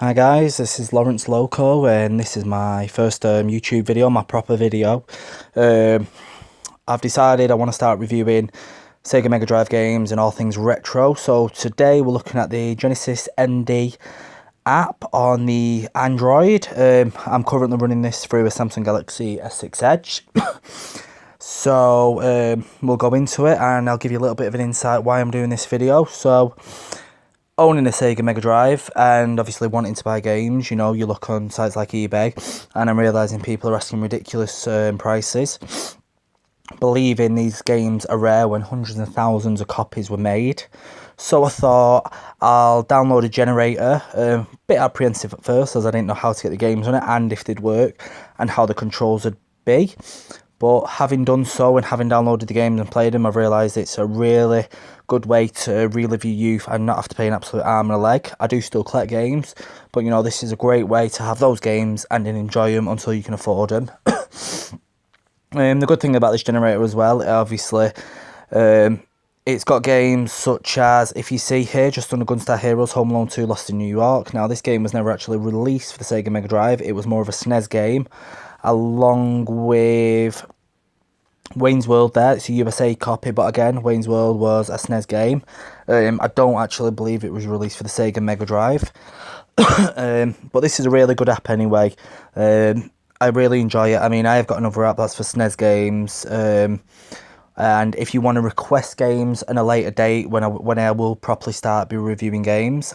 Hi guys, this is Lawrence Loco and this is my first YouTube video, my proper video. Um, I've decided I want to start reviewing Sega Mega Drive games and all things retro. So today we're looking at the genesisMD app on the Android. I'm currently running this through a Samsung Galaxy S6 Edge. So we'll go into it and I'll give you a little bit of an insight why I'm doing this video. So owning a Sega Mega Drive and obviously wanting to buy games, you know, you look on sites like eBay and I'm realising people are asking ridiculous prices, believing these games are rare when hundreds of thousands of copies were made. So I thought I'll download a generator, a bit apprehensive at first as I didn't know how to get the games on it and if they'd work and how the controls would be. But having done so and having downloaded the games and played them, I've realised it's a really good way to relive your youth and not have to pay an absolute arm and a leg. I do still collect games, but you know, this is a great way to have those games and then enjoy them until you can afford them. The good thing about this generator as well, obviously, it's got games such as, if you see here, just under Gunstar Heroes, Home Alone 2 Lost in New York. Now, this game was never actually released for the Sega Mega Drive. It was more of a SNES game, along with Wayne's World there. It's a USA copy, but again, Wayne's World was a SNES game. I don't actually believe it was released for the Sega Mega Drive. But this is a really good app anyway. I really enjoy it. I mean, I have got another app that's for SNES games. And if you want to request games at a later date, when I will properly start be reviewing games,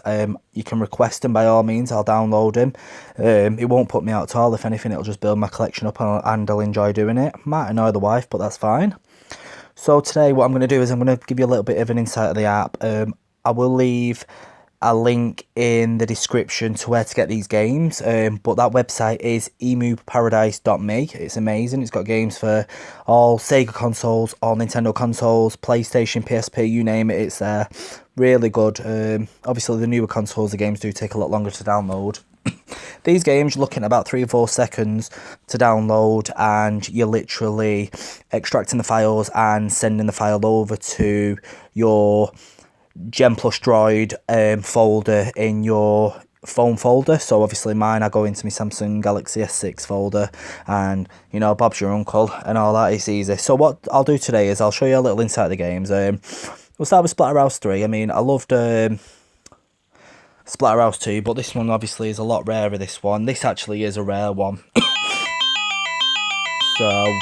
you can request them by all means. I'll download them. It won't put me out at all. If anything, it'll just build my collection up and I'll enjoy doing it. Might annoy the wife, but that's fine. So today what I'm going to do is I'm going to give you a little bit of an insight of the app. I will leave a link in the description to where to get these games, but that website is emuparadise.me. It's amazing. It's got games for all Sega consoles, all Nintendo consoles, PlayStation, PSP, you name it, it's there. Really good. Obviously the newer consoles, the games do take a lot longer to download. These games, you're looking at about 3 or 4 seconds to download, and you're literally extracting the files and sending the file over to your Gen Plus Droid folder in your phone folder. So obviously mine, I go into my Samsung Galaxy S6 folder, and you know, Bob's your uncle and all that. It's easy. So what I'll do today is I'll show you a little insight of the games. We'll start with Splatterhouse 3. I mean, I loved Splatterhouse 2, but this one obviously is a lot rarer, this one. This actually is a rare one. So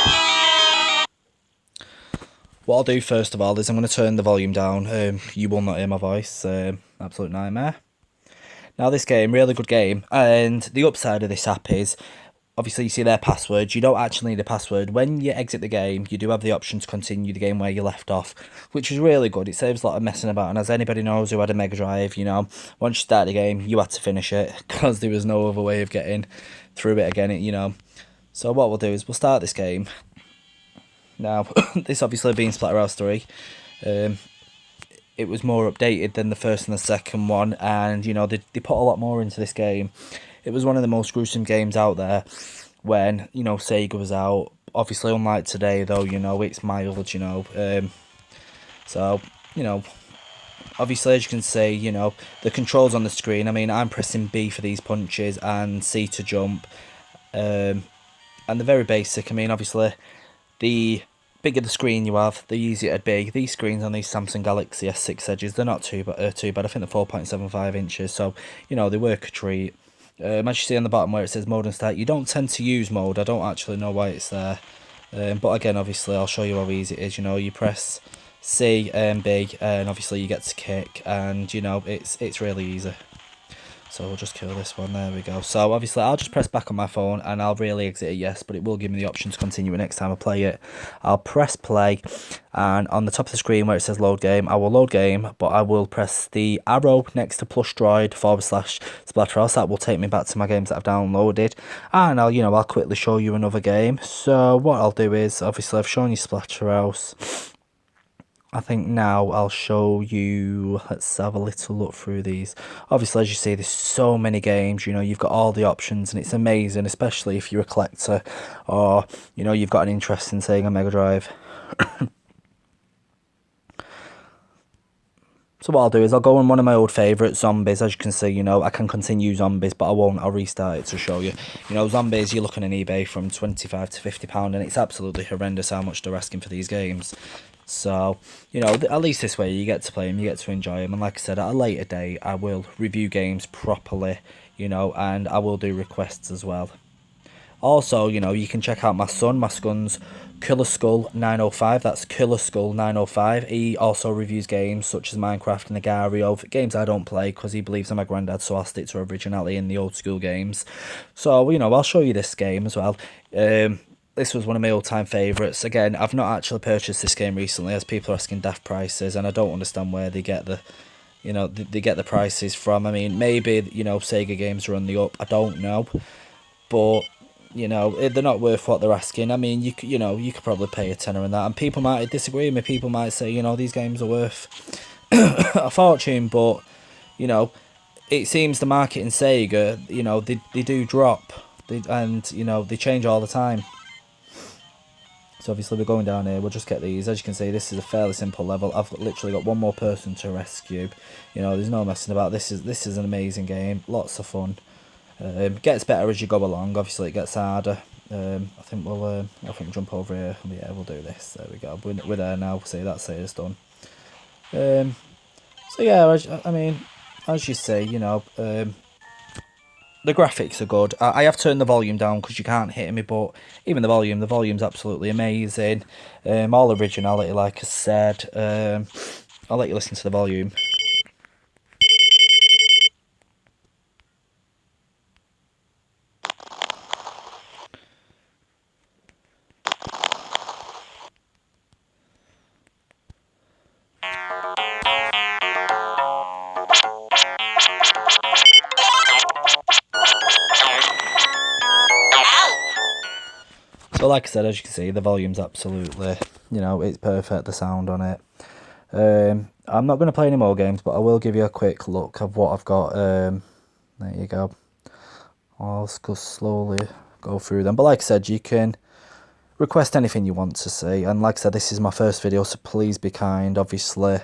what I'll do first of all is I'm going to turn the volume down. You will not hear my voice. Absolute nightmare. Now this game, really good game, and the upside of this app is, obviously you see their passwords. You don't actually need a password. When you exit the game, you do have the option to continue the game where you left off, which is really good. It saves a lot of messing about, and as anybody knows who had a Mega Drive, you know, once you start the game, you had to finish it, because there was no other way of getting through it again, you know. So what we'll do is we'll start this game. Now, this obviously being Splatterhouse 3, it was more updated than the first and the second one, and you know, they put a lot more into this game. It was one of the most gruesome games out there when, you know, Sega was out. Obviously, unlike today, though, you know, it's mild, you know. So, you know, obviously, as you can see, you know, the controls on the screen, I mean, I'm pressing B for these punches and C to jump. And they're very basic. I mean, obviously, the bigger the screen you have, the easier it'd be. These screens on these Samsung Galaxy S6 Edges, they're not too bad. I think they're 4.75 inches, so, you know, they work a treat. As you see on the bottom where it says mode and start, you don't tend to use mode. I don't actually know why it's there. But again, obviously, I'll show you how easy it is. You know, you press C and B, and obviously you get to kick, and, you know, it's really easy. So we'll just kill this one. There we go. So obviously I'll just press back on my phone and I'll really exit it yes, but it will give me the option to continue it next time I play it. I'll press play, and on the top of the screen where it says load game, I will load game, but I will press the arrow next to plus droid / Splatterhouse. That will take me back to my games that I've downloaded, and I'll quickly show you another game. So what I'll do is, obviously I've shown you Splatterhouse. I think now I'll show you, let's have a little look through these. Obviously, as you see, there's so many games, you know, you've got all the options, and it's amazing, especially if you're a collector, or, you know, you've got an interest in saying a Mega Drive. So what I'll do is I'll go on one of my old favourite Zombies. As you can see, you know, I can continue Zombies, but I won't. I'll restart it to show you. You know, Zombies, you're looking on eBay from £25 to £50, and it's absolutely horrendous how much they're asking for these games. So, you know, at least this way you get to play them, you get to enjoy them. And like I said, at a later date, I will review games properly, you know, and I will do requests as well. Also, you know, you can check out my son's Killer Skull 905. That's Killer Skull 905. He also reviews games such as Minecraft and Agario, games I don't play because he believes I'm my granddad, so I'll stick to originality in the old school games. So, you know, I'll show you this game as well. This was one of my all-time favourites. Again, I've not actually purchased this game recently, as people are asking daft prices, and I don't understand where they get the, you know, they get the prices from. I mean, maybe, you know, Sega games are on the up. I don't know, but you know, they're not worth what they're asking. I mean, you know, you could probably pay a tenner on that, and people might disagree with me. People might say, you know, these games are worth a fortune, but you know, it seems the market in Sega, you know, they do drop, and you know, they change all the time. So obviously we're going down here. We'll just get these. As you can see, this is a fairly simple level. I've literally got one more person to rescue. You know, there's no messing about. This is an amazing game. Lots of fun. Gets better as you go along. Obviously, it gets harder. I think we'll jump over here. Yeah, we'll do this. There we go. We're there now. See, that's it. It's done. So yeah, I mean, as you see, you know, the graphics are good. I have turned the volume down because you can't hear me, but even the volume's absolutely amazing. All originality, like I said. I'll let you listen to the volume. So like I said, as you can see, the volume's absolutely, you know, it's perfect, the sound on it. I'm not going to play any more games, but I will give you a quick look of what I've got. There you go. I'll just slowly go through them. But like I said, you can request anything you want to see. And like I said, this is my first video, so please be kind. Obviously,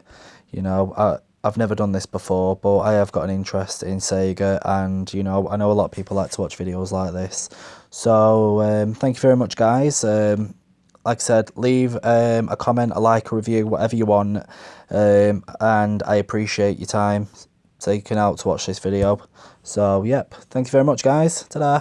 you know, I've never done this before, but I have got an interest in Sega, and you know, I know a lot of people like to watch videos like this. So thank you very much, guys. Like I said, leave a comment, a like, a review, whatever you want, and I appreciate your time taking out to watch this video. So yep, thank you very much, guys. Ta-da.